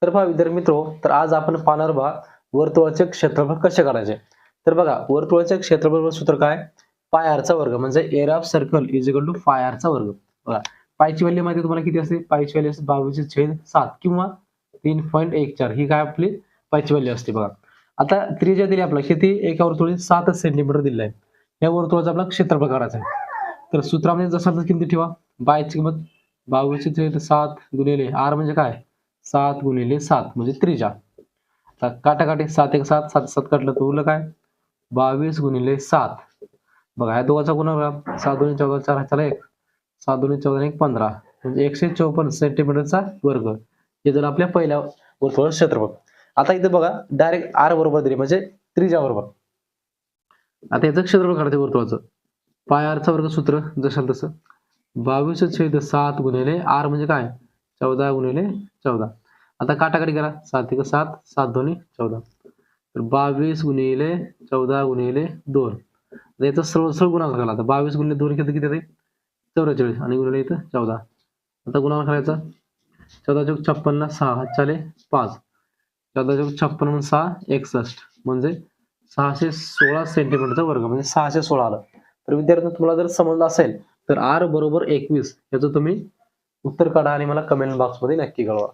तर पहा विद्यार्थी मित्रो, तर आज आपण पाहणार बघा वर्तुळाचे क्षेत्रफळ कसे काढायचे. तर बघा वर्तुळाचे क्षेत्रफळ सूत्र काय, पाय आर चा वर्ग म्हणजे area of circle is equal to pi R चा वर्ग. बघा पायची व्हॅल्यू माहिती तुम्हाला किती असते, पायची व्हॅल्यू असते 22/7 किंवा 3.14 ही काय आपली पायची व्हॅल्यू असते. बघा आता त्रिज्या दिली आपल्याला किती, एका वर्तुळाची 7 सेंटीमीटर दिलेलं आहे. या वर्तुळाचा आपला क्षेत्रफळ काढायचा आहे. तर सूत्रामध्ये जसं किंमत ठेवा, बायची किंमत 22/7 गुणिले आर म्हणजे काय 7 गुणिले 7 म्हणजे त्रिज्या. आता काटाकाटी 7 1 7 7 7 काढलं तर उरलं काय 22 गुणिले 7. बघा या दोघांचा गुणाकार 7 2 14 4 हाताला 1 7 2 14 1 15 म्हणजे 154 सेंटीमीटरचा वर्ग. हे जर आपल्या पहिल्या वर्तुळाचं क्षेत्रफळ. आता इथे बघा डायरेक्ट आर बरोबर दिले म्हणजे त्रिज्या बरोबर. आता याचं क्षेत्रफळ काढते वर्तुळाचं. पाय आर चा वर्ग सूत्र जसं तसं 22/7 गुणिले आर म्हणजे काय 14 गुणिले 14. आता काटाकाटी करा 7 1 7 7 2 14. तर 22 गुणिले 14 गुणिले 2. याचा सरळ गुणाकार केला. आता 22 गुणिले 2 किती येते 44 आणि गुणिले इथं 14. आता गुणाकार करायचा 14 × 56 6 चाले 5 14 × 56 6 61 म्हणजे 616 सेंटीमीटरचा वर्ग म्हणजे 616 आलं. तर विद्यार्थ्यांनो तुम्हाला जर समजलं असेल तर आर बरोबर 21 याचं तुम्ही उत्तर काढा आणि मला कमेंट बॉक्समध्ये नक्की कळवा.